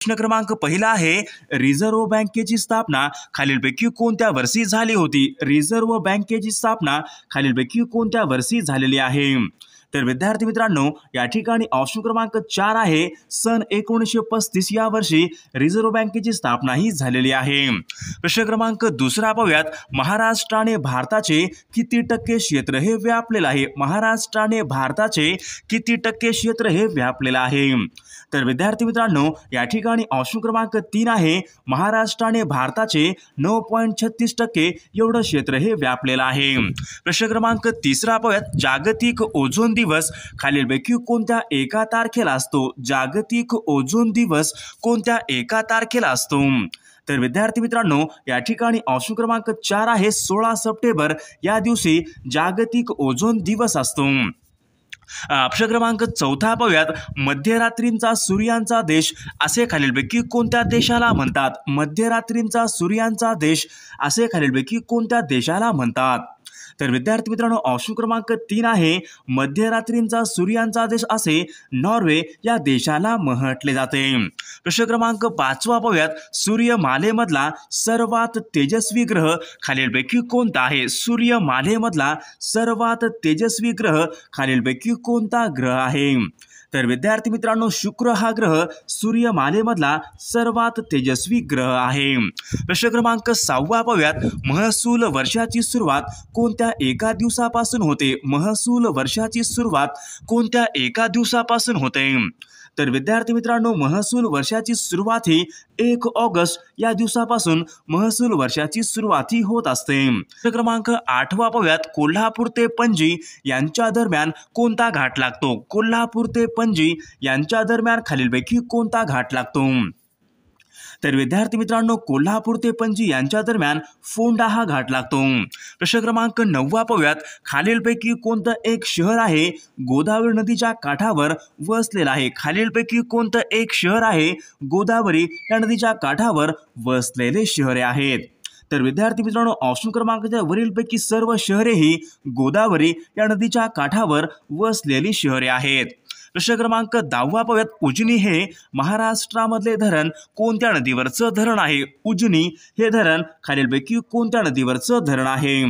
प्रश्न क्रमांक पहिला आहे, रिझर्व्ह बँकेची स्थापना खालीलपैकी कोणत्या वर्षी झाली होती? रिझर्व्ह बँकेची स्थापना खालीलपैकी कोणत्या वर्षी झालेली आहे? तर विद्यार्थी मित्रांनो, या ठिकाणी ऑप्शन क्रमांक 4 आहे, सन 1935 या वर्षी रिझर्व्ह बँकेची स्थापना ही झालेली आहे. प्रश्न क्रमांक दुसरा पाहूयात, महाराष्ट्राने भारताचे किती टक्के क्षेत्र हे व्यापलेलं आहे? महाराष्ट्राने भारताचे किती टक्के क्षेत्र हे व्यापलेलं आहे? तर विद्यार्थी मित्रांनो, या ठिकाणी ऑप्शन क्रमांक 3 आहे, महाराष्ट्राने भारताचे 9.36% एवढं क्षेत्र हे व्यापलेलं आहे. प्रश्न क्रमांक तिसरा पाहूयात, जागतिक ओझोन दिवस खालीलपैकी कोणत्या एका तारखेला असतो? जागतिक ओझोन दिवस कोणत्या एका तारखेला असतो? तर विद्यार्थी मित्रांनो, या ठिकाणी ऑप्शन क्रमांक 4 आहे, 16 सप्टेंबर या दिवशी जागतिक ओझोन दिवस असतो. प्रश्न क्रमांक चौथा पाहूयात, मध्यरात्रींचा सूर्यांचा देश असे खालीलपैकी कोणत्या देशाला म्हणतात? मध्यरात्रींचा सूर्यांचा देश असे खालीलपैकी कोणत्या देशाला म्हणतात? तर विद्यार्थी मित्रांनो, ऑप्शन क्रमांक 3 आहे, मध्यरात्रींचा सूर्यांचा देश असे नॉर्वे या देशाला म्हटले जाते. प्रश्न क्रमांक 5 पाहूयात, सूर्यमालेमधला सर्वात तेजस्वी ग्रह खालीलपैकी कोणता आहे? सूर्यमालेमधला सर्वात तेजस्वी ग्रह खालीलपैकी कोणता ग्रह आहे? तर विद्यार्थी मित्रांनो, शुक्र हा ग्रह सूर्यमालेमधला सर्वात तेजस्वी ग्रह आहे. प्रश्न क्रमांक 6 पाहूयात, महसूल वर्षाची सुरुवात कोणत्या एका दिवसापासून होते? महसूल वर्षाची सुरुवात कोणत्या एका दिवसापासून होते? तर विद्यार्थी मित्रांनो, महसूल वर्षाची सुरुवात ही 1 ऑगस्ट या दिवसापासून महसूल वर्षाची सुरुवात ही होत असते. क्रमांक 8 पाहूयात, कोल्हापूर ते पणजी यांच्या दरम्यान कोणता घाट लागतो? कोल्हापूर ते पणजी यांच्या दरम्यान खालीलपैकी कोणता घाट लागतो? तर विद्यार्थी मित्रांनो, कोल्हापूर ते पणजी यांच्या दरम्यान फोंडा हा घाट लागतो. प्रश्न क्रमांक 9 पाहूयात, खालीलपैकी कोणतं एक शहर आहे गोदावरी नदीच्या काठावर वसलेलं आहे? खालीलपैकी कोणतं एक शहर आहे गोदावरी या नदीच्या काठावर वसलेले शहरे आहेत? तर विद्यार्थी मित्रांनो, ऑप्शन क्रमांकाच्या वरीलपैकी सर्व शहरे ही गोदावरी या नदीच्या काठावर वसलेली शहरे आहेत. प्रश्न क्रमांक 10 पाहूयात, उजनी हे महाराष्ट्रामधले धरण कोणत्या नदीवरचं धरण आहे? उजनी हे धरण खालीलपैकी कोणत्या नदीवरचं धरण आहे?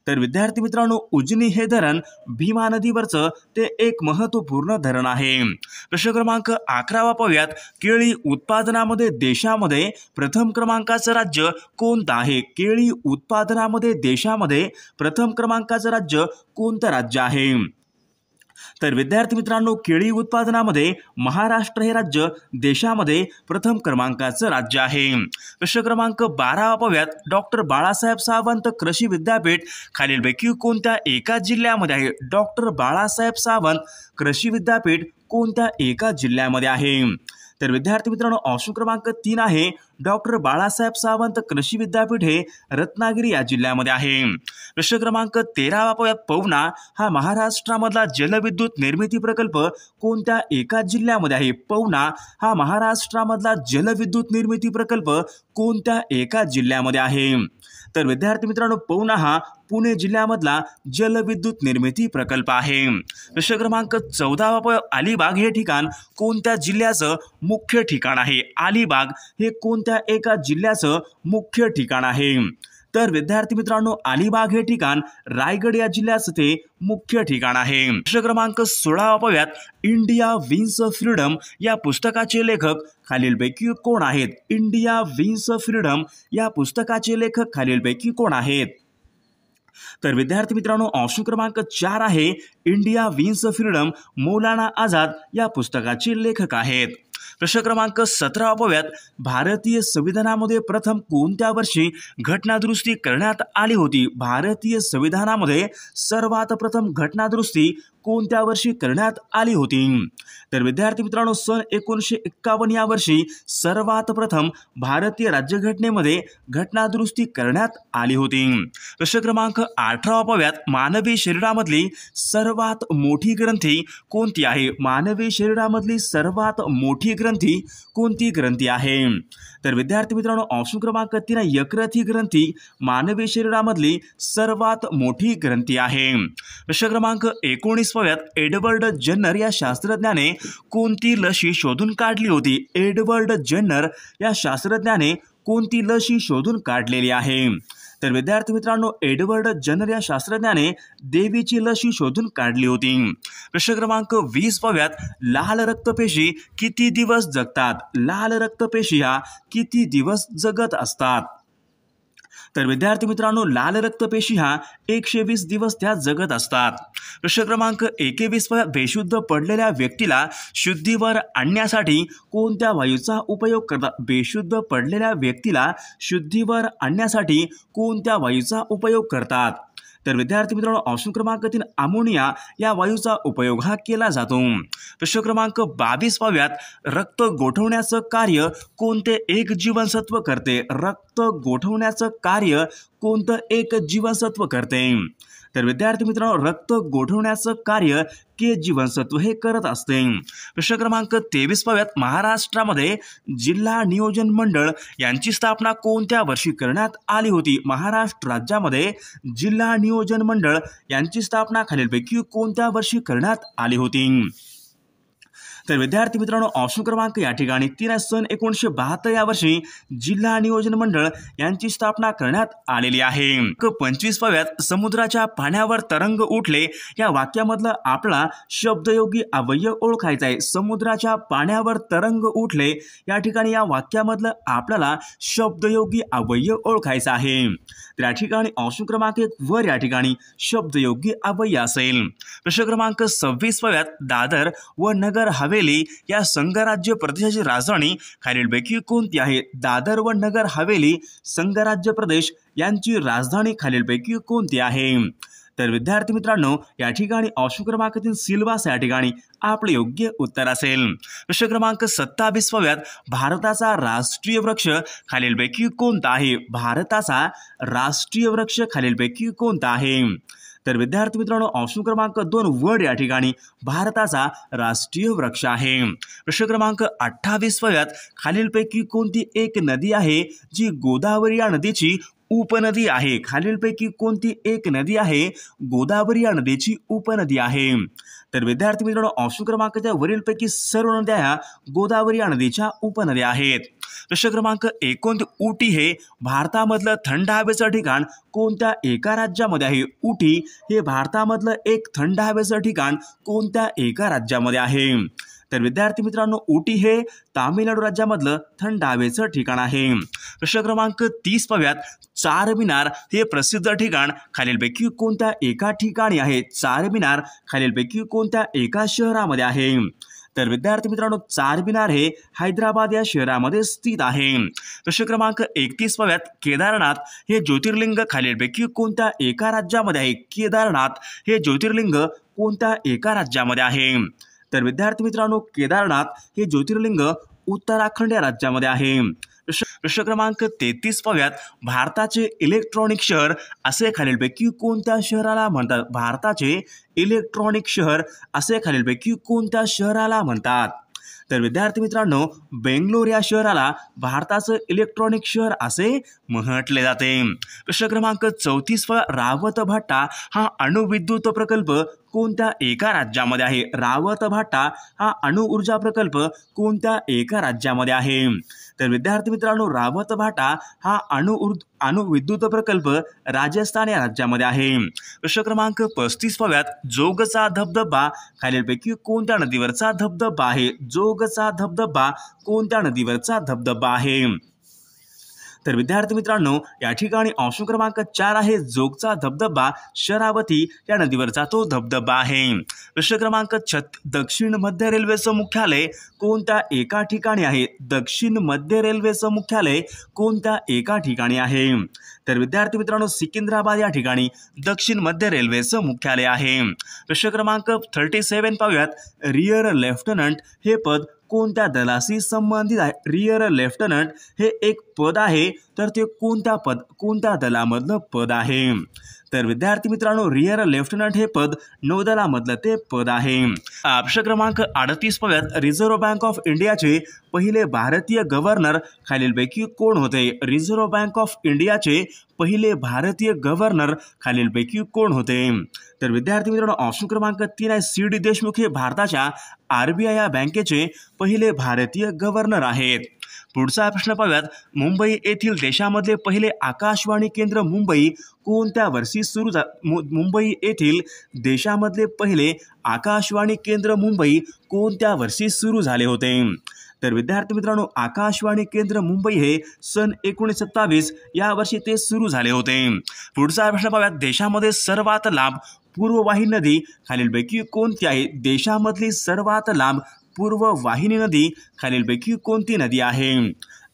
तर विद्यार्थी मित्रांनो, उजनी हे धरण भीमा नदीवरचं ते एक महत्त्वपूर्ण धरण आहे. प्रश्न क्रमांक 11 पाहूयात, केळी उत्पादनामध्ये देशामध्ये प्रथम क्रमांकाचं राज्य कोणतं आहे? केळी उत्पादनामध्ये देशामध्ये प्रथम क्रमांकाचं राज्य कोणतं राज्य आहे? तर विद्यार्थी मित्रांनो, केळी उत्पादनामध्ये महाराष्ट्र हे राज्य देशामध्ये प्रथम क्रमांकाचं राज्य आहे. प्रश्न क्रमांक 12 पाहूयात, डॉक्टर बाळासाहेब सावंत कृषी विद्यापीठ खालीलपैकी कोणत्या एका जिल्ह्यामध्ये आहे? डॉक्टर बाळासाहेब सावंत कृषी विद्यापीठ कोणत्या एका जिल्ह्यामध्ये आहे? तर विद्यार्थी मित्रांनो, ऑप्शन क्रमांक 3 आहे, डॉक्टर बाळासाहेब सावंत कृषी विद्यापीठ हे रत्नागिरी या जिल्ह्यामध्ये आहे. प्रश्न क्रमांक 13 पाहूयात, पवना हा महाराष्ट्रामधला जलविद्युत निर्मिती प्रकल्प कोणत्या एका जिल्ह्यामध्ये आहे? पवना हा महाराष्ट्रामधला जलविद्युत निर्मिती प्रकल्प कोणत्या एका जिल्ह्यामध्ये आहे? तर विद्यार्थी मित्रांनो, पवना हा पुणे जिल्ह्यामधला जलविद्युत निर्मिती प्रकल्प आहे. प्रश्न क्रमांक 14 पाहूयात, अलिबाग हे ठिकाण कोणत्या जिल्ह्याचं मुख्य ठिकाण आहे? अलिबाग हे कोणत्या एका जिल्ह्याचं मुख्य ठिकाण आहे? तर विद्यार्थी मित्रांनो, अलिबाग हे ठिकाण रायगड या जिल्ह्याचं ते मुख्य ठिकाण आहे. प्रश्न क्रमांक 16 पाहूयात, इंडिया विन्स फ्रीडम या पुस्तकाचे लेखक खालीलपैकी कोण आहेत? इंडिया विन्स फ्रीडम या पुस्तकाचे लेखक खालीलपैकी कोण आहेत? तर विद्यार्थी मित्रांनो, ऑप्शन क्रमांक 4 आहे, India wins freedom Maulana Azad या पुस्तकाचे लेखक आहेत. प्रश्न क्रमांक 17 पाहूयात, भारतीय संविधानामध्ये प्रथम कोणत्या वर्षी घटनादुरुस्ती करण्यात आली होती? भारतीय संविधानामध्ये सर्वात प्रथम घटनादुरुस्ती कोणत्या वर्षी करण्यात आली होती? तर विद्यार्थी मित्रांनो, सन 1951 या वर्षी सर्वात प्रथम भारतीय राज्यघटनेमध्ये घटनादुरुस्ती करण्यात आली होती. प्रश्न क्रमांक 18 पाहूयात, मानवी शरीरामधली सर्वात मोठी ग्रंथी कोणती आहे? मानवी शरीरामधली सर्वात मोठी ग्रंथी कोणती ग्रंथी आहे? तर विद्यार्थी मित्रांनो, ऑप्शन क्रमांक 3 यकृत ही ग्रंथी मानवी शरीरामधली सर्वात मोठी ग्रंथी आहे. प्रश्न क्रमांक 19 पाहूयात एडवर्ड जेन्नर या शास्त्रज्ञाने कोणती लशी शोधून काढली होती? एडवर्ड जेन्नर या शास्त्रज्ञाने कोणती लशी शोधून काढलेली आहे? तर विद्यार्थी मित्रांनो, एडवर्ड जेन्नर या शास्त्रज्ञाने देवीची लशी शोधून काढली होती. प्रश्न क्रमांक 20 पाहूयात लाल रक्तपेशी किती दिवस जगतात? लाल रक्तपेशी ह्या किती दिवस जगत असतात? तर विद्यार्थी मित्रांनो, लाल रक्तपेशी ह्या 120 दिवस त्या जगत असतात. प्रश्न क्रमांक 21 बेशुद्ध पडलेल्या व्यक्तीला शुद्धीवर आणण्यासाठी कोणत्या वायूचा उपयोग करतात? बेशुद्ध पडलेल्या व्यक्तीला शुद्धीवर आणण्यासाठी कोणत्या वायूचा उपयोग करतात? तर विद्यार्थी मित्रांनो, ऑप्शन क्रमांक 3 अमोनिया या वायूचा उपयोग हा केला जातो. प्रश्न क्रमांक 22 पाहूयात रक्त गोठवण्याचं कार्य कोणते एक जीवनसत्व करते? रक्त गोठवण्याचं कार्य कोणतं एक जीवनसत्व करते? तर विद्यार्थी मित्रांनो, रक्त गोठवण्याचं कार्य के जीवनसत्व हे करत असते. प्रश्न क्रमांक 23 पाहूयात महाराष्ट्रामध्ये जिल्हा नियोजन मंडळ यांची स्थापना कोणत्या वर्षी करण्यात आली होती? महाराष्ट्र राज्यामध्ये जिल्हा नियोजन मंडळ यांची स्थापना खालीलपैकी कोणत्या वर्षी करण्यात आली होती? तर विद्यार्थी मित्रांनो, ऑप्शन क्रमांक या ठिकाणी 3 सन 1972 या वर्षी जिल्हा नियोजन मंडळ यांची स्थापना करण्यात आलेली आहे. 25 पाहूयात समुद्राच्या पाण्यावर तरंग उठले या वाक्यामधलं आपला शब्दयोगी अवयव ओळखायचा आहे. समुद्राच्या पाण्यावर तरंग उठले या ठिकाणी या वाक्यामधलं आपल्याला शब्दयोगी अवयव ओळखायचा आहे. तर या ठिकाणी ऑप्शन क्रमांक 1 वर या ठिकाणी शब्दयोगी अवयव असेल. प्रश्न क्रमांक 26 पाहूयात दादर व नगर हवेली या संघराज्य प्रदेशाची राजधानी खालीलपैकी कोणती आहे? दादर व नगर हवेली संघराज्य प्रदेश यांची राजधानी खालीलपैकी कोणती आहे? तर विद्यार्थी मित्रांनो, या ठिकाणी ऑप्शन क्रमांक 3 सिल्वासा या ठिकाणी आपले योग्य उत्तर असेल. प्रश्न क्रमांक 27 पाहूयात भारताचा राष्ट्रीय वृक्ष खालीलपैकी कोणता आहे? भारताचा राष्ट्रीय वृक्ष खालीलपैकी कोणता आहे? तर विद्यार्थी मित्रांनो, ऑप्शन क्रमांक 2 वड या ठिकाणी भारताचा राष्ट्रीय वृक्ष आहे. प्रश्न क्रमांक 28 पाहूयात खालीलपैकी कोणती एक नदी आहे जी गोदावरी या नदीची उपनदी आहे? खालीलपैकी कोणती एक नदी आहे गोदावरी या नदीची उपनदी आहे? तर विद्यार्थी मित्रांनो, ऑप्शन क्रमांक वरीलपैकी सर्व नद्या ह्या गोदावरी या नदीच्या उपनद्या आहेत. प्रश्न क्रमांक 29 उटी हे भारतामधलं थंड हवेचं ठिकाण कोणत्या एका राज्यामध्ये आहे? उटी हे भारतामधलं एक थंड हवेचं ठिकाण कोणत्या एका राज्यामध्ये आहे? तर विद्यार्थी मित्रांनो, उटी हे तामिळनाडू राज्यामधलं थंड हवेचं ठिकाण आहे. प्रश्न क्रमांक 30 पाहूयात चारमिनार हे प्रसिद्ध ठिकाण खालीलपैकी कोणत्या एका ठिकाणी आहे? चारमिनार खालीलपैकी कोणत्या एका शहरामध्ये आहे? तर विद्यार्थी मित्रांनो, चारमिनार हे हैदराबाद या शहरामध्ये स्थित आहे. प्रश्न क्रमांक 31 पाहूयात केदारनाथ हे ज्योतिर्लिंग खालीलपैकी कोणत्या एका राज्यामध्ये आहे? केदारनाथ हे ज्योतिर्लिंग कोणत्या एका राज्यामध्ये आहे? तर विद्यार्थी मित्रांनो, केदारनाथ हे ज्योतिर्लिंग उत्तराखंड या राज्यामध्ये आहे. प्रश्न क्रमांक 33 पाहूयात भारताचे इलेक्ट्रॉनिक शहर असे खालीलपैकी कोणत्या शहराला म्हणतात? भारताचे इलेक्ट्रॉनिक शहर असे खालीलपैकी कोणत्या शहराला म्हणतात? तर विद्यार्थी मित्रांनो, बेंगलोर या शहराला भारताचं इलेक्ट्रॉनिक शहर असे म्हटले जाते. प्रश्न क्रमांक 34 रावत भाटा हा अणुविद्युत प्रकल्प कोणत्या एका राज्यामध्ये आहे? रावत भाटा हा अणुऊर्जा प्रकल्प कोणत्या एका राज्यामध्ये आहे? तर विद्यार्थी मित्रांनो, रावत भाटा हा अणुविद्युत प्रकल्प राजस्थान या राज्यामध्ये आहे. प्रश्न क्रमांक 35 पाहूयात जोगचा धबधबा खालीलपैकी कोणत्या नदीवरचा धबधबा आहे? जोगचा धबधबा कोणत्या नदीवरचा धबधबा आहे? तर विद्यार्थी मित्रांनो, या ठिकाणी ऑप्शन क्रमांक 4 आहे जोगचा धबधबा शरावती या नदीवरचा तो धबधबा आहे. प्रश्न क्रमांक दक्षिण मध्य रेल्वेचं मुख्यालय कोणत्या एका ठिकाणी आहे? दक्षिण मध्य रेल्वेचं मुख्यालय कोणत्या एका ठिकाणी आहे? तर विद्यार्थी मित्रांनो, सिकंदराबाद या ठिकाणी दक्षिण मध्य रेल्वेचं मुख्यालय आहे. प्रश्न क्रमांक 37 पाहूयात रिअर लेफ्टनंट हे पद कोणत्या दलाशी संबंधित आहे? रिअर लेफ्टनंट हे एक पद आहे, तर ते कोणत्या दलामधलं पद आहे? तर विद्यार्थी मित्रांनो रिअर लेफ्टनंट हे पद नौदलामधलं ते पद आहे. प्रश्न क्रमांक 38 पाहूयात. रिझर्व्ह बँक ऑफ इंडियाचे पहिले भारतीय गव्हर्नर खालीलपैकी कोण होते? रिझर्व्ह बँक ऑफ इंडियाचे पहिले भारतीय गव्हर्नर खालीलपैकी कोण होते? तर विद्यार्थी मित्रांनो ऑप्शन क्रमांक 3 आहे सी.डी. देशमुख हे भारताच्या आरबीआय या बँकेचे पहिले भारतीय गव्हर्नर आहेत. पुढचा प्रश्न पाहूयात. मुंबई येथील देशामधले पहिले आकाशवाणी केंद्र मुंबई कोणत्या वर्षी सुरू मुंबई येथील देशामधले पहिले आकाशवाणी केंद्र मुंबई कोणत्या वर्षी सुरू झाले होते? तर विद्यार्थी मित्रांनो आकाशवाणी केंद्र मुंबई हे सन 1927 या वर्षी ते सुरू झाले होते. पुढचा प्रश्न पाहूयात. देशामध्ये सर्वात लांब पूर्ववाहिनी नदी खालीलपैकी कोणती आहे? देशामधली सर्वात लांब पूर्ववाहिनी नदी खालीलपैकी कोणती नदी आहे?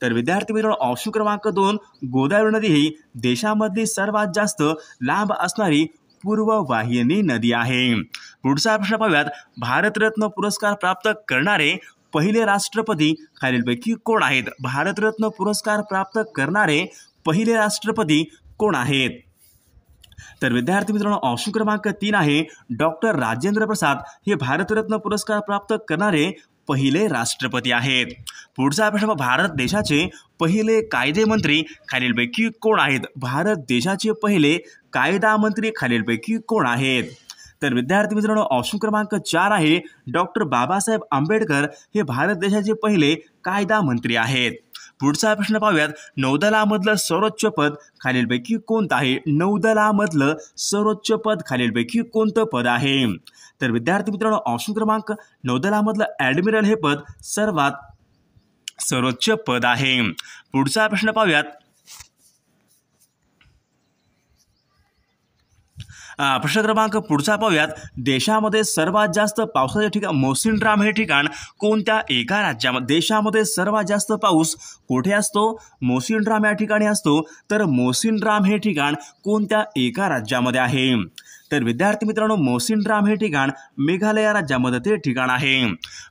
तर विद्यार्थी मित्रांनो ऑप्शन क्रमांक 2 गोदावरी नदी ही देशामधली सर्वात जास्त लांब असणारी पूर्ववाहिनी नदी आहे. पुढचा प्रश्न पाहूयात. भारतरत्न पुरस्कार प्राप्त करणारे पहिले राष्ट्रपती खालीलपैकी कोण आहेत? भारतरत्न पुरस्कार प्राप्त करणारे पहिले राष्ट्रपती कोण आहेत? तर विद्यार्थी मित्रांनो ऑप्शन क्रमांक 3 आहे डॉक्टर राजेंद्र प्रसाद हे भारतरत्न पुरस्कार प्राप्त करणारे पहिले राष्ट्रपती आहेत. पुढचा प्रश्न. भारत देशाचे पहिले कायदे मंत्री खालीलपैकी कोण आहेत? भारत देशाचे पहिले कायदा मंत्री खालीलपैकी कोण आहेत? तर विद्यार्थी मित्रांनो ऑप्शन क्रमांक 4 आहे डॉक्टर बाबासाहेब आंबेडकर हे भारत देशाचे पहिले कायदा मंत्री आहेत. पुढचा प्रश्न पाहूयात. नौदलामधलं सर्वोच्च पद खालीलपैकी कोणतं आहे? नौदलामधलं सर्वोच्च पद खालीलपैकी कोणतं पद आहे? तर विद्यार्थी मित्रांनो ऑप्शन क्रमांक नौदलामधलं ॲडमिरल हे पद सर्वात सर्वोच्च पद आहे. पुढचा प्रश्न पाहूयात. प्रश्न क्रमांक पुढचा पाहूयात. देशामध्ये सर्वात जास्त पावसाचे ठिकाण मौसिनराम हे ठिकाण कोणत्या एका राज्यामध्ये? देशामध्ये सर्वात जास्त पाऊस कुठे असतो? मौसिनराम या ठिकाणी असतो. तर मौसिनराम हे ठिकाण कोणत्या एका राज्यामध्ये आहे? तर विद्यार्थी मित्रांनो मौसिनराम हे ठिकाण मेघालय राज्यामध्ये ते ठिकाण आहे.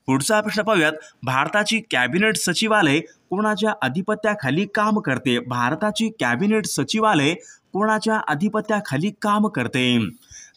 पुढचा प्रश्न पाहूयात. भारताची कॅबिनेट सचिवालय कोणाच्या अधिपत्याखाली काम करते? भारताची कॅबिनेट सचिवालय कोणाच्या अधिपत्याखाली काम करते?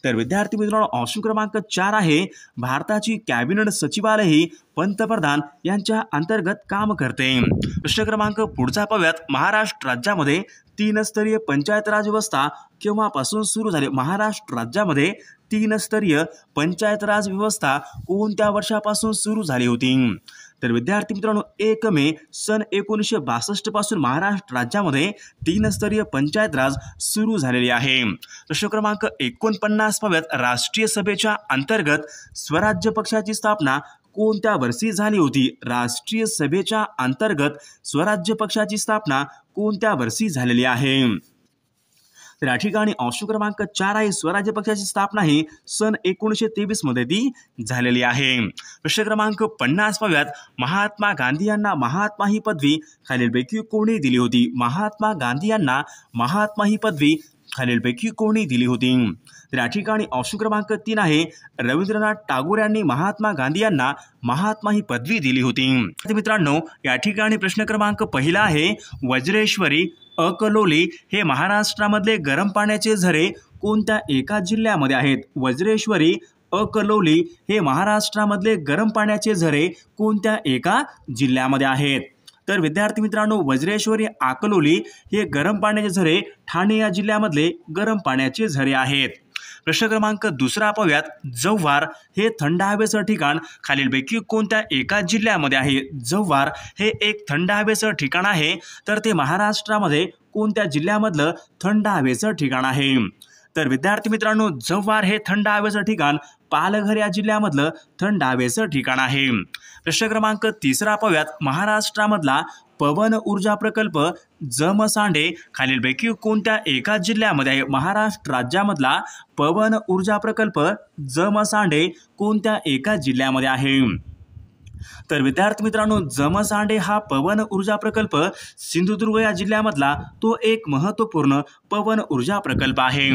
तर विद्यार्थी मित्रांनो ऑप्शन क्रमांक 4 आहे भारताची कॅबिनेट सचिवालय ही पंतप्रधान यांच्या अंतर्गत काम करते. प्रश्न क्रमांक पुढचा पाहूयात. महाराष्ट्र राज्यामध्ये 3 स्तरीय पंचायत राज व्यवस्था केव्हापासून सुरू झाली? महाराष्ट्र राज्यामध्ये 3 स्तरीय पंचायत राज व्यवस्था कोणत्या वर्षापासून सुरू झाली होती? तर विद्यार्थी मित्रांनो 1 मे सन 1962 पासून महाराष्ट्र राज्यामध्ये 3 स्तरीय पंचायत राज सुरू झालेली आहे. प्रश्न क्रमांक 49 पाहूयात. राष्ट्रीय सभेच्या अंतर्गत स्वराज्य पक्षाची स्थापना कोणत्या वर्षी झाली होती? राष्ट्रीय सभेच्या अंतर्गत स्वराज्य पक्षाची स्थापना कोणत्या वर्षी झालेली आहे? तर या ठिकाणी ऑप्शन क्रमांक 4 आहे स्वराज्य पक्षाची स्थापना ही सन 1923 मध्ये ती झालेली आहे. प्रश्न क्रमांक 50 पाहूयात. महात्मा गांधी यांना महात्मा ही पदवी खालीलपैकी कोणी दिली होती? महात्मा गांधी यांना महात्मा ही पदवी खालीलपैकी कोणी दिली होती? तर या ठिकाणी ऑप्शन क्रमांक 3 आहे रवींद्रनाथ टागोर यांनी महात्मा गांधी यांना महात्मा ही पदवी दिली होती. मित्रांनो या ठिकाणी प्रश्न क्रमांक 1 आहे वज्रेश्वरी अकलोली हे महाराष्ट्रामधले गरम पाण्याचे झरे कोणत्या एका जिल्ह्यामध्ये आहेत? वज्रेश्वरी अकलोली हे महाराष्ट्रामधले गरम पाण्याचे झरे कोणत्या एका जिल्ह्यामध्ये आहेत? तर विद्यार्थी मित्रांनो वज्रेश्वरी अकलोली हे गरम पाण्याचे झरे ठाणे या जिल्ह्यामधले गरम पाण्याचे झरे आहेत. प्रश्न क्रमांक 2 पाहूयात. जव्हार हे थंड हवेचं ठिकाण खालीलपैकी कोणत्या एका जिल्ह्यामध्ये आहे? जव्हार हे एक थंड हवेचं ठिकाण आहे तर ते महाराष्ट्रामध्ये कोणत्या जिल्ह्यामधलं थंड हवेचं ठिकाण आहे? तर विद्यार्थी मित्रांनो जव्हार हे थंड हवेचं ठिकाण पालघर या जिल्ह्यामधलं थंड हवेचं ठिकाण आहे. प्रश्न क्रमांक 3 पाहूयात. महाराष्ट्रामधला पवन ऊर्जा प्रकल्प जमसांडे खालीलपैकी कोणत्या एका जिल्ह्यामध्ये आहे? महाराष्ट्र राज्यामधला पवन ऊर्जा प्रकल्प जमसांडे कोणत्या एका जिल्ह्यामध्ये आहे? तर विद्यार्थी मित्रांनो जमसांडे हा पवन ऊर्जा प्रकल्प सिंधुदुर्ग या जिल्ह्यामधला तो एक महत्त्वपूर्ण पवन ऊर्जा प्रकल्प आहे.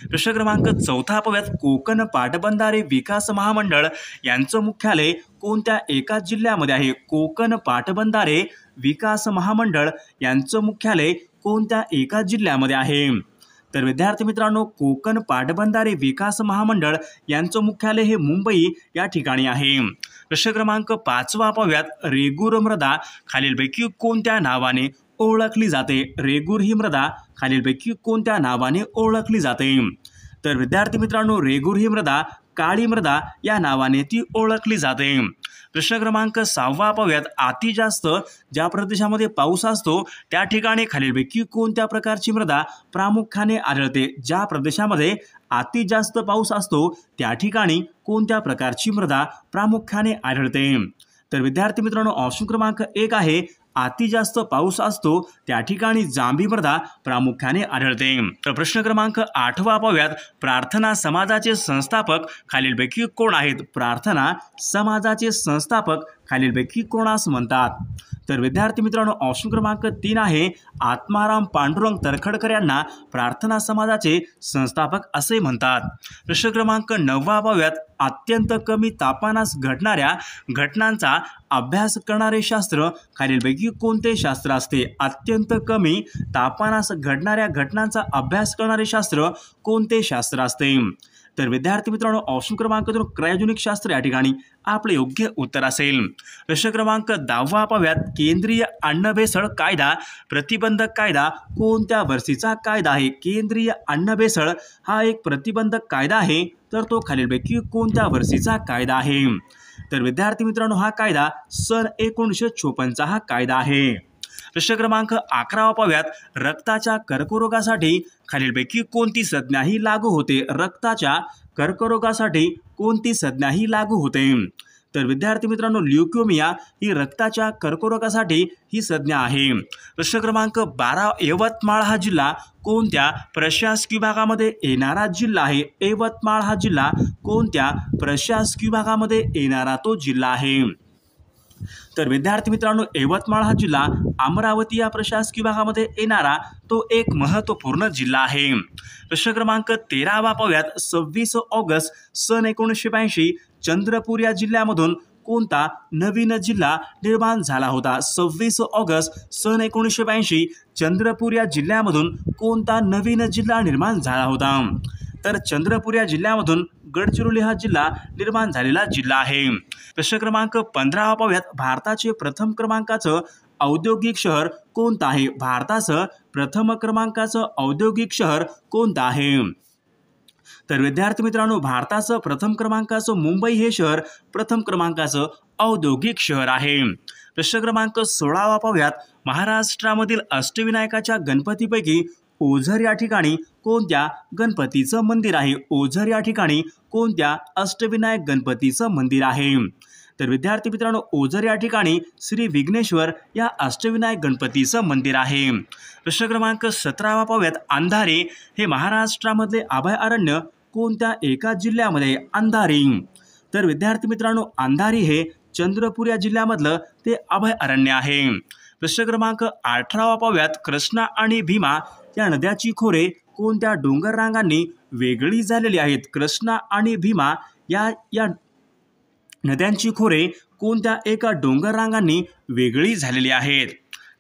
प्रश्न क्रमांक 4 पाहूयात. कोकण पाटबंधारे विकास महामंडळ यांचं मुख्यालय कोणत्या एका जिल्ह्यामध्ये आहे? कोकण पाटबंधारे विकास महामंडळ यांचं मुख्यालय कोणत्या एका जिल्ह्यामध्ये आहे? तर विद्यार्थी मित्रांनो, कोकण पाटबंधारे विकास महामंडळ यांचं मुख्यालय हे मुंबई या ठिकाणी आहे. प्रश्न क्रमांक 5 पाहूयात. रेगूर मृदा खालीलपैकी कोणत्या नावाने ओळखली जाते? रेगूर ही मृदा खालीलपैकी कोणत्या नावाने ओळखली जाते? तर विद्यार्थी मित्रांनो, रेगूर ही मृदा काळी मृदा या नावाने ती ओळखली जाते. प्रश्न क्रमांक 6 पाहूयात. अति जास्त ज्या प्रदेशामध्ये पाऊस असतो त्या ठिकाणी खालीलपैकी कोणत्या प्रकारची मृदा प्रामुख्याने आढळते? ज्या प्रदेशामध्ये अति जास्त पाऊस असतो त्या ठिकाणी कोणत्या प्रकारची मृदा प्रामुख्याने आढळते? तर विद्यार्थी मित्रांनो, ऑप्शन क्रमांक 1 आहे अति जास्त पाऊस असतो त्या ठिकाणी जांभी मृदा प्रामुख्याने आढळते. तर प्रश्न क्रमांक 8 पाहूयात. प्रार्थना समाजाचे संस्थापक खालीलपैकी कोण आहेत? प्रार्थना समाजाचे संस्थापक खालीलपैकी कोणास म्हणतात? तर विद्यार्थी मित्रांनो, ऑप्शन क्रमांक 3 आहे आत्माराम पांडुरंग तर्खडकर यांना प्रार्थना समाजाचे संस्थापक असे म्हणतात. प्रश्न क्रमांक 9 पाहूयात. अत्यंत कमी तापमानास घडणाऱ्या घटनांचा अभ्यास करणारे शास्त्र खालीलपैकी कोणते शास्त्र असते? अत्यंत कमी तापमानास घडणाऱ्या घटनांचा अभ्यास करणारे शास्त्र कोणते शास्त्र असते? तर विद्यार्थी मित्रांनो, ऑप्शन क्रमांक 2 क्रायोजेनिक शास्त्र या ठिकाणी आपले योग्य उत्तर असेल. प्रश्न क्रमांक 10 पाहूयात. केंद्रीय अन्न भेसळ कायदा प्रतिबंधक कायदा कोणत्या वर्षीचा कायदा आहे? केंद्रीय अन्न भेसळ हा एक प्रतिबंधक कायदा आहे, तर तो खालीलपैकी कोणत्या वर्षीचा कायदा आहे? तर विद्यार्थी मित्रांनो, हा कायदा सन 1956 हा कायदा आहे. प्रश्न क्रमांक 11 पाहूयात. रक्ताच्या कर्करोगासाठी खालीलपैकी कोणती संज्ञा ही लागू होते? रक्ताच्या कर्करोगासाठी कोणती संज्ञा ही लागू होते? तर विद्यार्थी मित्रांनो, ल्युकेमिया ही रक्ताच्या कर्करोगासाठी ही संज्ञा आहे. प्रश्न क्रमांक 12. यवतमाळ हा जिल्हा कोणत्या प्रशासकीय विभागामध्ये येणारा जिल्हा आहे? यवतमाळ हा जिल्हा कोणत्या प्रशासकीय विभागामध्ये येणारा तो जिल्हा आहे? तर विद्यार्थी मित्रांनो, यवतमाळ हा जिल्हा अमरावती या प्रशासकीय विभागामध्ये येणारा तो एक महत्त्वपूर्ण जिल्हा आहे. प्रश्न क्रमांक 13 पाहूयात. 26 ऑगस्ट सन 1982 चंद्रपूर या जिल्ह्यामधून कोणता नवीन जिल्हा निर्माण झाला होता? 26 ऑगस्ट सन 1982 चंद्रपूर या जिल्ह्यामधून कोणता नवीन जिल्हा निर्माण झाला होता? तर चंद्रपूर या जिल्ह्यामधून गडचिरोली हा जिल्हा निर्माण झालेला जिल्हा आहे. प्रश्न क्रमांक 15 पाहूयात. भारताचे प्रथम क्रमांकाचं औद्योगिक शहर कोणतं आहे? भारताचं प्रथम क्रमांकाचं औद्योगिक शहर कोणतं आहे? तर विद्यार्थी मित्रांनो, भारताचं प्रथम क्रमांकाचं मुंबई हे शहर प्रथम क्रमांकाचं औद्योगिक शहर आहे. प्रश्न क्रमांक 16 पाहूयात. महाराष्ट्रामधील अष्टविनायकाच्या गणपतीपैकी ओझर या ठिकाणी कोणत्या गणपतीचं मंदिर आहे? ओझर या ठिकाणी कोणत्या अष्टविनायक गणपतीचं मंदिर आहे? तर विद्यार्थी मित्रांनो, ओझर या ठिकाणी श्री विघ्नेश्वर या अष्टविनायक गणपतीचं मंदिर आहे. प्रश्न क्रमांक 17 पाहूयात. अंधारी हे महाराष्ट्रामधले अभयारण्य कोणत्या एका जिल्ह्यामध्ये? अंधारी. तर विद्यार्थी मित्रांनो, अंधारी हे चंद्रपूर या जिल्ह्यामधलं ते अभयारण्य आहे. प्रश्न क्रमांक 18 पाहूयात. कृष्णा आणि भीमा या नद्याची खोरे कोणत्या डोंगर रांगांनी वेगळी झालेली आहेत? कृष्णा आणि भीमा या नद्यांची खोरे कोणत्या एका डोंगर रांगांनी वेगळी झालेली आहेत?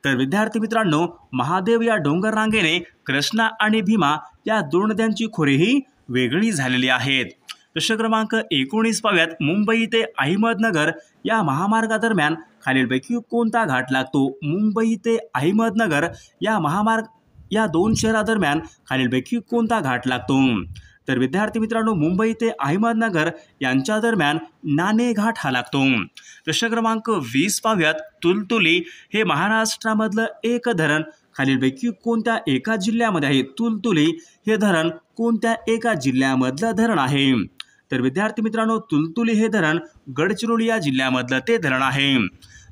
तर विद्यार्थी मित्रांनो, महादेव या डोंगर रांगेने कृष्णा आणि भीमा या दोन नद्यांची खोरेही वेगळी झालेली आहेत. प्रश्न क्रमांक 19 पाहूयात. मुंबई ते अहमदनगर या महामार्गादरम्यान खालीलपैकी कोणता घाट लागतो? मुंबई ते अहमदनगर या दोन शहरादरम्यान खालीलपैकी कोणता घाट लागतो? तर विद्यार्थी मित्रांनो, मुंबई ते अहमदनगर यांच्या दरम्यान नाणे घाट हा लागतो. प्रश्न क्रमांक 20 पाहूयात. तुलतुली हे महाराष्ट्रामधलं एक धरण खालीलपैकी कोणत्या एका जिल्ह्यामध्ये आहे? तुलतुली हे धरण कोणत्या एका जिल्ह्यामधलं धरण आहे? तर विद्यार्थी मित्रांनो, तुलतुली हे धरण गडचिरोली या जिल्ह्यामधलं ते धरण आहे.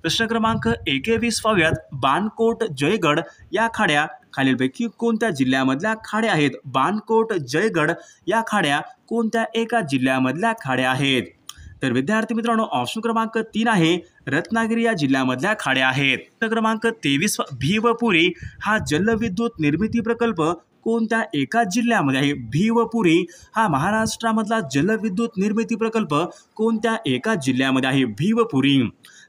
प्रश्न क्रमांक 21 पाहूयात. बाणकोट जयगड या खाड्या खालीलपैकी कोणत्या जिल्ह्यामधल्या खाड्या आहेत? बाणकोट जयगड या खाड्या कोणत्या एका जिल्ह्यामधल्या खाड्या आहेत? तर विद्यार्थी मित्रांनो, ऑप्शन क्रमांक 3 आहे रत्नागिरी या जिल्ह्यामधल्या खाड्या आहेत. प्रश्न क्रमांक 23. भीवपुरी हा जलविद्युत निर्मिती प्रकल्प कोणत्या एका जिल्ह्यामध्ये आहे? भीवपुरी हा महाराष्ट्रामधला जलविद्युत निर्मिती प्रकल्प कोणत्या एका जिल्ह्यामध्ये आहे? भीवपुरी,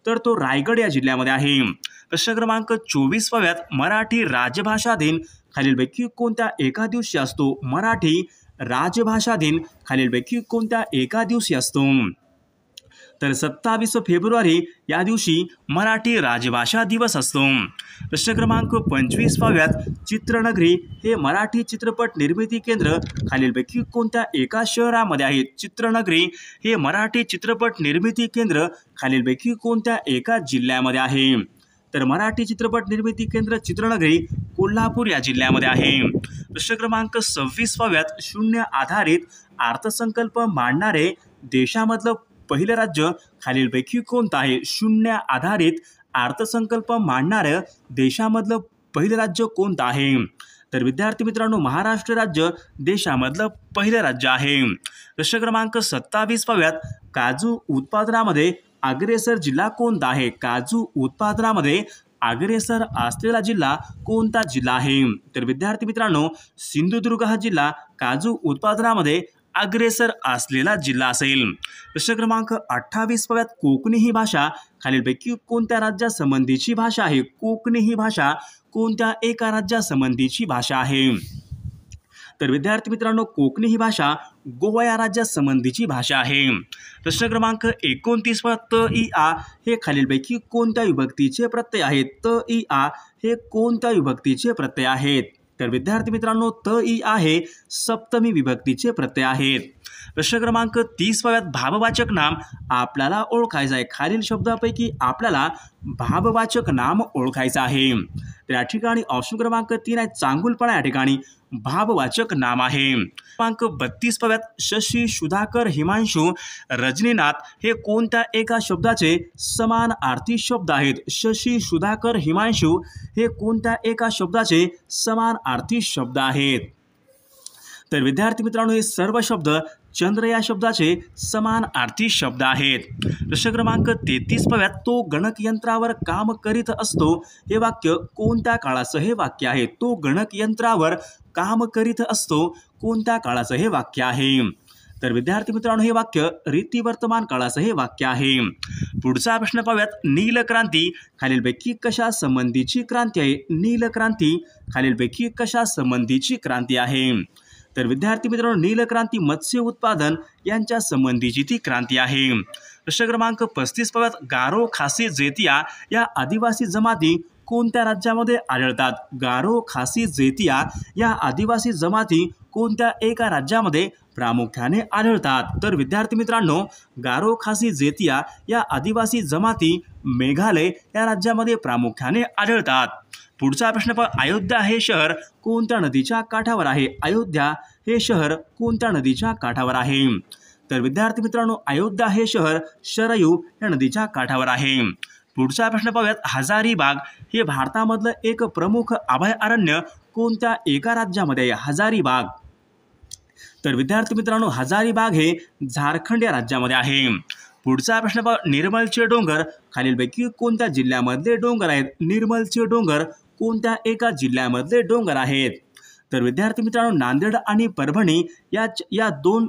तर तो रायगड या जिल्ह्यामध्ये आहे. प्रश्न क्रमांक 24 पाहूयात. मराठी राजभाषा दिन खालीलपैकी कोणत्या एका दिवशी असतो? मराठी राजभाषा दिन खालीलपैकी कोणत्या एका दिवशी असतो? तर 27 फेब्रुवारी या दिवशी मराठी राजभाषा दिवस असतो. प्रश्न क्रमांक 25 पाहूयात. चित्रनगरी हे मराठी चित्रपट निर्मिती केंद्र खालीलपैकी कोणत्या एका शहरामध्ये आहे? चित्रनगरी हे मराठी चित्रपट निर्मिती केंद्र खालीलपैकी कोणत्या एका जिल्ह्यामध्ये आहे? तर मराठी चित्रपट निर्मिती केंद्र चित्रनगरी कोल्हापूर या जिल्ह्यामध्ये आहे. प्रश्न क्रमांक 26 पाहूयात. शून्य आधारित अर्थसंकल्प मांडणारे देशामधलं पहिलं राज्य खालीलपैकी कोणतं आहे? शून्य आधारित अर्थसंकल्प मांडणारं देशामधलं पहिलं राज्य कोणतं आहे? तर विद्यार्थी मित्रांनो, महाराष्ट्र राज्य देशामधलं पहिलं राज्य आहे. प्रश्न क्रमांक 27 पाहूयात. काजू उत्पादनामध्ये अग्रेसर जिल्हा कोणता आहे? काजू उत्पादनामध्ये अग्रेसर असलेला जिल्हा कोणता जिल्हा आहे? तर विद्यार्थी मित्रांनो, सिंधुदुर्ग हा जिल्हा काजू उत्पादनामध्ये अग्रेसर असलेला जिल्हा असेल. प्रश्न क्रमांक 28 पाहूयात. कोकणी ही भाषा खालीलपैकी कोणत्या राज्यासंबंधीची भाषा आहे? कोकणी ही भाषा कोणत्या एका राज्यासंबंधीची भाषा आहे? तर विद्यार्थी मित्रांनो, कोकणी ही भाषा गोवा या राज्यासंबंधीची भाषा आहे. प्रश्न क्रमांक 29 त इ आ हे खालीलपैकी कोणत्या विभक्तीचे प्रत्यय आहेत? त इ आ हे कोणत्या विभक्तीचे प्रत्यय आहेत? तर विद्यार्थी मित्रांनो, त इ आ हे सप्तमी विभक्तीचे प्रत्यय आहेत. प्रश्न क्रमांक 30 पाहूयात. भाववाचक नाम आपल्याला ओळखायचं आहे. खालील शब्दापैकी आपल्याला भाववाचक नाम ओळखायचं आहे. तर या ठिकाणी ऑप्शन क्रमांक 3 आहे चांगुलपणा, या ठिकाणी भाववाचक नाम आहे. क्रमांक 32 पाहूयात. शशी, सुधाकर, हिमांशू, रजनीनाथ हे कोणत्या एका शब्दाचे समानार्थी शब्द आहेत? शशी, सुधाकर, हिमांशू हे कोणत्या एका शब्दाचे समानार्थी शब्द आहेत? तर विद्यार्थी मित्रांनो, हे सर्व शब्द चंद्र या शब्दाचे समानार्थी शब्द आहेत. प्रश्न क्रमांक 33 पाहूयात. तो गणकयंत्रावर काम करीत असतो हे वाक्य कोणत्या काळाचं हे वाक्य आहे? तो गणकयंत्रावर काम करीत असतो कोणत्या काळाचं हे वाक्य आहे? तर विद्यार्थी मित्रांनो, हे वाक्य रीतिवर्तमान काळाचं हे वाक्य आहे. पुढचा प्रश्न पाहूयात. नीलक्रांती खालीलपैकी कशा संबंधीची क्रांती आहे? नीलक्रांती खालीलपैकी कशा संबंधीची क्रांती आहे? तर विद्यार्थी मित्रांनो, नीलक्रांती मत्स्य उत्पादन यांच्या संबंधीची ती क्रांती आहे. प्रश्न क्रमांक 35 पाहूयात. गारो, खासी, जेतिया या आदिवासी जमाती कोणत्या राज्यामध्ये आढळतात? गारो, खासी, जेतिया या आदिवासी जमाती कोणत्या एका राज्यामध्ये प्रामुख्याने आढळतात? तर विद्यार्थी मित्रांनो, गारो, खासी, जेतिया या आदिवासी जमाती मेघालय या राज्यामध्ये प्रामुख्याने आढळतात. पुढचा प्रश्न पहा. अयोध्या हे शहर कोणत्या नदीच्या काठावर आहे? अयोध्या हे शहर कोणत्या नदीच्या काठावर आहे? तर विद्यार्थी मित्रांनो, अयोध्या हे शहर शरयू या नदीच्या काठावर आहे. पुढचा प्रश्न पाहूयात. हजारीबाग हे भारतामधलं एक प्रमुख अभयारण्य कोणत्या एका राज्यामध्ये आहे? हजारीबाग. तर विद्यार्थी मित्रांनो, हजारीबाग हे झारखंड या राज्यामध्ये आहे. पुढचा प्रश्न पहा. निर्मलचे डोंगर खालीलपैकी कोणत्या जिल्ह्यामधले डोंगर आहेत? निर्मलचे डोंगर कोणत्या एका जिल्ह्यामधले डोंगर आहेत? तर विद्यार्थी मित्रांनो, नांदेड आणि परभणी या दोन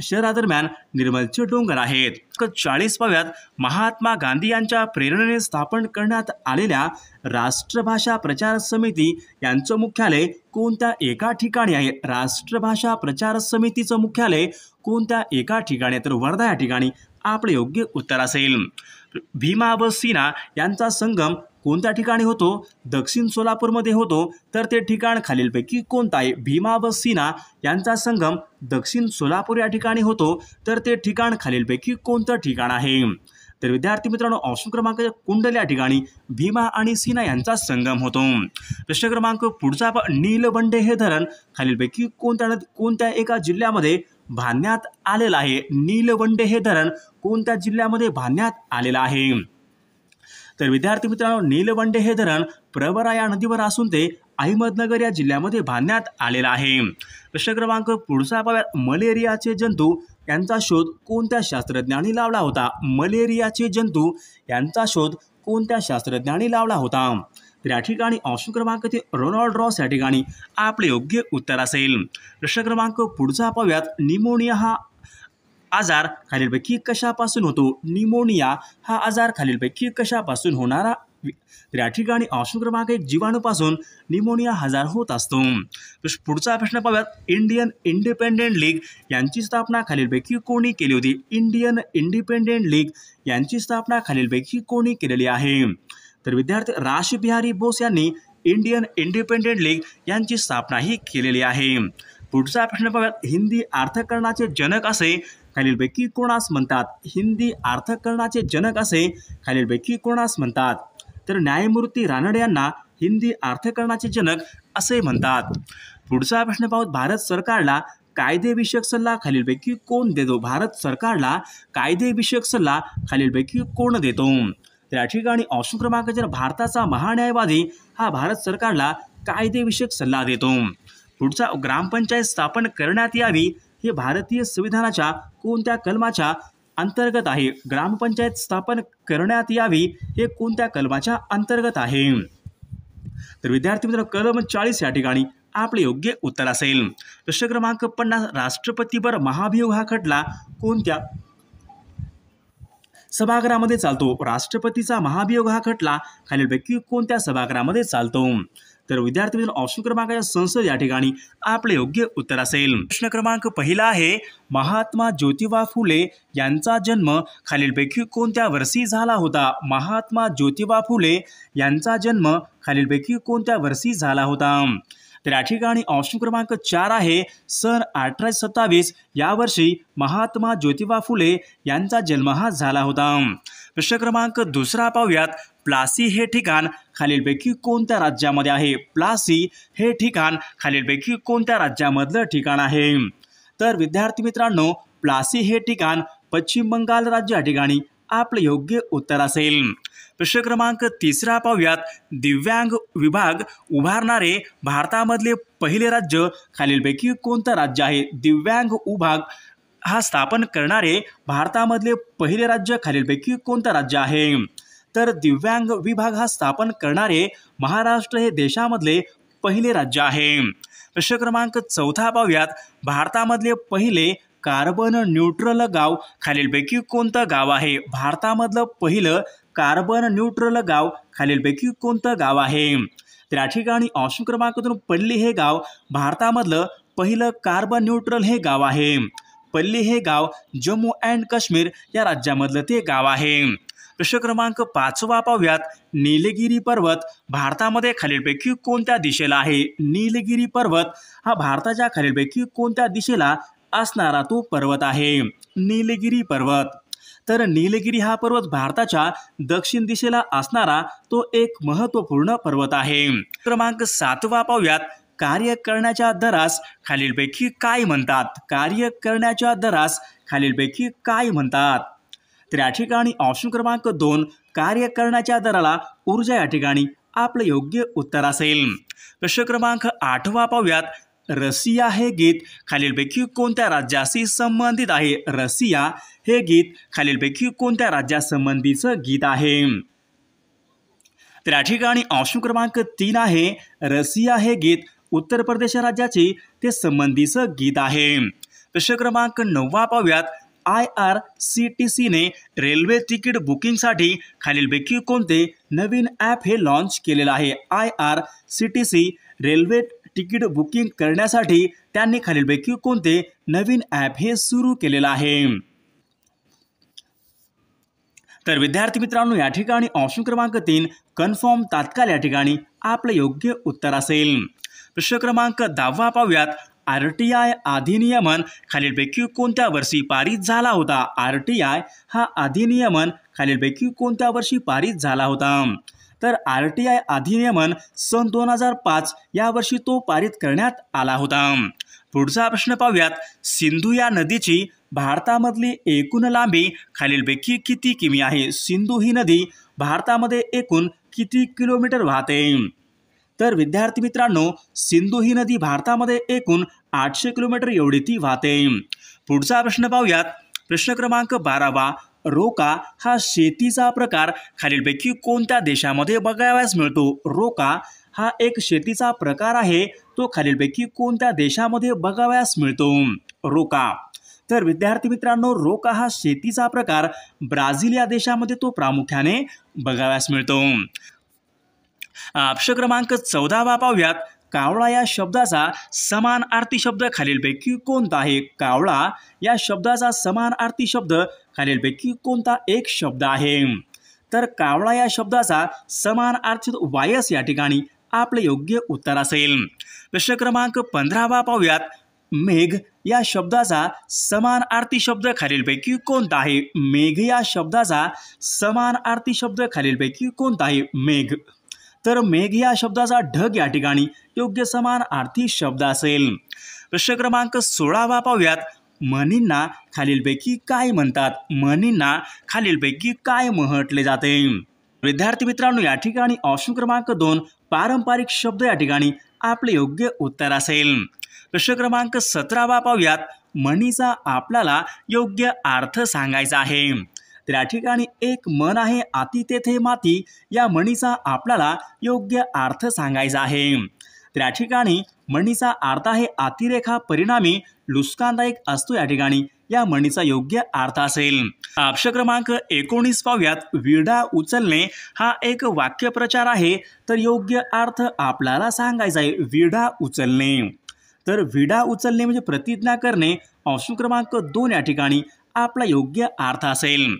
शहरादरम्यान निर्मलचे डोंगर आहेत. 40 पाहूयात. महात्मा गांधी यांच्या प्रेरणेने स्थापन करण्यात आलेल्या राष्ट्रभाषा प्रचार समिती यांचं मुख्यालय कोणत्या एका ठिकाणी आहे? राष्ट्रभाषा प्रचार समितीचं मुख्यालय कोणत्या एका ठिकाणी? तर वर्धा या ठिकाणी आपले योग्य उत्तर असेल. भीमा व सीना यांचा संगम कोणत्या ठिकाणी होतो? दक्षिण सोलापूरमध्ये होतो. तर ते ठिकाण खालीलपैकी कोणतं आहे? भीमा व सीना यांचा संगम दक्षिण सोलापूर या ठिकाणी होतो. तर ते ठिकाण खालीलपैकी कोणतं ठिकाण आहे? तर विद्यार्थी मित्रांनो, ऑप्शन क्रमांक कुंडल या ठिकाणी भीमा आणि सीना यांचा संगम होतो. प्रश्न क्रमांक पुढचा. नीलवंडे हे धरण खालीलपैकी कोणत्या एका जिल्ह्यामध्ये बांधण्यात आलेलं आहे? नीलवंडे हे धरण कोणत्या जिल्ह्यामध्ये बांधण्यात आलेलं आहे? तर विद्यार्थी मित्रांनो, नीलवंडे हे धरण प्रवरा या नदीवर असून ते अहमदनगर या जिल्ह्यामध्ये बांधण्यात आलेला आहे. प्रश्न क्रमांक पुढचा पाहूयात. मलेरियाचे जंतू यांचा शोध कोणत्या शास्त्रज्ञांनी लावला होता? मलेरियाचे जंतू यांचा शोध कोणत्या शास्त्रज्ञांनी लावला होता? तर या ठिकाणी ऑप्शन क्रमांक 3 रोनाल्ड रॉस या ठिकाणी आपले योग्य उत्तर असेल. प्रश्न क्रमांक पुढचा पाहूयात. निमोनिया हा आजार खालीलपैकी कशापासून होतो? निमोनिया हा आजार खालीलपैकी कशापासून तर या ठिकाणी ऑप्शन क्रमांक 1 जीवाणूपासून निमोनिया हजार होत असतो। पुढचा प्रश्न पाहूयात, इंडियन इंडिपेंडेंट लीग यांची स्थापना खालीलपैकी कोणी केली होती? इंडियन इंडिपेंडेंट लीग यांची स्थापना खालीलपैकी कोणी केलेली आहे? तर विद्यार्थी रासबिहारी बोस यांनी इंडियन इंडिपेंडेंट लीग यांची स्थापना ही केलेली आहे। पुढचा प्रश्न पाहूयात, हिंदी अर्थकरणाचे जनक असे खालीलपैकी कोणास म्हणतात? हिंदी अर्थकरणाचे जनक असे खालीलपैकी कोणास म्हणतात? तर न्यायमूर्ती रानडे यांना हिंदी अर्थकरणाचे जनक असे म्हणतात। पुढचा प्रश्न पाहूत, भारत सरकारला कायदेविषयक सल्ला खालीलपैकी कोण देतो? भारत सरकारला कायदेविषयक सल्ला खालीलपैकी कोण देतो? तर या ठिकाणी ऑप्शन क्रमांक जर भारताचा महान्यायवादी हा भारत सरकारला कायदेविषयक सल्ला देतो। पुढचा, ग्रामपंचायत स्थापन करण्यात यावी हे भारतीय संविधानाच्या कोणत्या कलमाच्या अंतर्गत आहे? ग्रामपंचायत स्थापन करण्यात यावी हे कोणत्या कलमाच्या अंतर्गत आहे? तर विद्यार्थी मित्र कलम 40 या ठिकाणी आपले योग्य उत्तर असेल। प्रश्न क्रमांक 50, राष्ट्रपतीवर महाभियोग हा खटला कोणत्या सभागृहामध्ये चालतो? राष्ट्रपतीचा महाभियोग हा खटला खालीलपैकी कोणत्या सभागृहामध्ये चालतो? तर विद्यार्थी मित्रांनो ऑप्शन क्रमांक संसद या ठिकाणी आपले योग्य उत्तर असेल। प्रश्न क्रमांक पहिला आहे, महात्मा ज्योतिबा फुले यांचा जन्म खालीलपैकी कोणत्या वर्षी झाला होता? महात्मा ज्योतिबा फुले यांचा जन्म खालीलपैकी कोणत्या वर्षी झाला होता? तर या ठिकाणी ऑप्शन क्रमांक 4 आहे, सन 1827 या वर्षी महात्मा ज्योतिबा फुले यांचा जन्म हा झाला होता। प्रश्न क्रमांक दुसरा पाहूयात, प्लासी हे ठिकाण खालीलपैकी कोणत्या राज्यामध्ये आहे? प्लासी हे ठिकाण खालीलपैकी कोणत्या राज्यामधलं ठिकाण आहे? तर विद्यार्थी मित्रांनो प्लासी हे ठिकाण पश्चिम बंगाल राज्य या ठिकाणी आपले योग्य उत्तर असेल। प्रश्न क्रमांक तिसरा पाहूयात, दिव्यांग विभाग उभारणारे भारतामधले पहिले राज्य खालीलपैकी कोणतं राज्य आहे? दिव्यांग विभाग हा स्थापन करणारे भारतामधले पहिले राज्य खालीलपैकी कोणतं राज्य आहे? तर दिव्यांग विभाग हा स्थापन करणारे महाराष्ट्र हे देशामधले पहिले राज्य आहे। प्रश्न क्रमांक चौथा पाहूयात, भारतामधले पहिले कार्बन न्यूट्रल गाव खालीलपैकी कोणतं गाव आहे? भारतामधलं पहिलं कार्बन न्यूट्रल गाव खालीलपैकी कोणतं गाव आहे? तर या ठिकाणी ऑप्शन क्रमांक 2 पल्ली हे गाव भारतामधलं पहिलं कार्बन न्यूट्रल हे गाव आहे। पल्ली हे गाव जम्मू अँड काश्मीर या राज्यामधलं ते गाव आहे। प्रश्न क्रमांक 5 पाहूयात, नीलगिरी पर्वत भारतामध्ये खालीलपैकी कोणत्या दिशेला आहे? नीलगिरी पर्वत हा भारताच्या खालीलपैकी कोणत्या दिशेला असणारा तो पर्वत आहे? नीलगिरी पर्वत। तर नीलगिरी हा पर्वत भारताच्या दक्षिण दिशेला असणारा तो एक महत्त्वपूर्ण पर्वत आहे। क्रमांक 7 पाहूयात, कार्य करण्याच्या दरास खालीलपैकी काय म्हणतात? कार्य करण्याच्या दरास खालीलपैकी काय म्हणतात? तर या ठिकाणी ऑप्शन क्रमांक 2 कार्य करण्याच्या दराला ऊर्जा या ठिकाणी आपलं योग्य उत्तर असेल। प्रश्न क्रमांक 8 पाहूयात, रसिया हे गीत खालीलपैकी कोणत्या राज्याशी संबंधित आहे? रसिया हे गीत खालीलपैकी कोणत्या राज्यासंबंधीचं गीत आहे? तर या ठिकाणी ऑप्शन क्रमांक 3 आहे, रसिया हे गीत उत्तर प्रदेश राज्याचे ते संबंधीचं गीत आहे। प्रश्न क्रमांक 9 पाहूयात, IRCTC ने रेल्वे तिकीट बुकिंगसाठी खालीलपैकी कोणते नवीन ॲप हे लॉन्च केलेलं आहे? IRCTC रेल्वे तिकीट बुकिंग करण्यासाठी त्यांनी खालीलपैकी कोणते नवीन ॲप हे सुरू केलेलं आहे? तर विद्यार्थी मित्रांनो या ठिकाणी ऑप्शन क्रमांक 3 कन्फर्म तात्काळ या ठिकाणी आपलं योग्य उत्तर असेल। प्रश्न क्रमांक 10 पाहूयात, RTI अधिनियमन खालीलपैकी कोणत्या वर्षी पारित झाला होता? RTI हा अधिनियमन खालीलपैकी कोणत्या वर्षी पारित झाला होता? तर RTI अधिनियमन सन 2005 या वर्षी तो पारित करण्यात आला होता। पुढचा प्रश्न पाहूयात, सिंधू या नदीची भारतामधली एकूण लांबी खालीलपैकी किती किमी आहे? सिंधू ही नदी भारतामध्ये एकूण किती किलोमीटर वाहते? तर विद्यार्थी मित्रांनो सिंधू ही नदी भारतामध्ये एकूण 800 किलोमीटर एवढी ती वाहते। पुढचा प्रश्न पाहूयात, प्रश्न क्रमांक 12, रोका हा शेतीचा प्रकार खालीलपैकी कोणत्या देशामध्ये बघावयास मिळतो? रोका हा एक शेतीचा प्रकार आहे, तो खालीलपैकी कोणत्या देशामध्ये बघावयास मिळतो? रोका। तर विद्यार्थी मित्रांनो, रोका हा शेतीचा प्रकार ब्राझील या देशामध्ये तो प्रामुख्याने बघाव्यास मिळतो. प्रश्न क्रमांक 14 पाहूयात. कावळा या शब्दाचा समानार्थी शब्द खालीलपैकी कोणता आहे? कावळा या शब्दाचा समानार्थी शब्द खालीलपैकी कोणता एक शब्द आहे? तर कावळा या शब्दाचा समानार्थी वायस या ठिकाणी आपले योग्य उत्तर असेल. प्रश्न क्रमांक 15 पाहूयात. मेघ या शब्दाचा समानार्थी शब्द खालीलपैकी कोणता आहे? मेघ या शब्दाचा समानार्थी शब्द खालीलपैकी कोणता आहे? मेघ. तर मेघ या शब्दाचा ढग या ठिकाणी योग्य समानार्थी शब्द असेल. प्रश्न क्रमांक 16 पाहूयात. म्हणींना खालीलपैकी काय म्हणतात? म्हणींना खालीलपैकी काय म्हटले जाते? विद्यार्थी मित्रांनो, या ठिकाणी ऑप्शन क्रमांक 2 पारंपरिक शब्द या ठिकाणी आपले योग्य उत्तर असेल. प्रश्न क्रमांक 17 पाहूयात. म्हणीचा आपल्याला योग्य अर्थ सांगायचा आहे. तर या ठिकाणी एक म्हण आहे, अति तेथे माती. या म्हणीचा आपल्याला योग्य अर्थ सांगायचा आहे. तर या ठिकाणी म्हणीचा अर्थ आहे अतिरेखा परिणामी नुकसानदायक असतो. या ठिकाणी या म्हणीचा योग्य अर्थ असेल. प्रश्न क्रमांक 19 पाहूयात. विडा उचलणे हा एक वाक्यप्रचार आहे, तर योग्य अर्थ आपल्याला सांगायचा आहे. विडा उचलणे. तर विडा उचलणे म्हणजे प्रतिज्ञा करणे. ऑप्शन क्रमांक 2 या ठिकाणी आपला योग्य अर्थ असेल.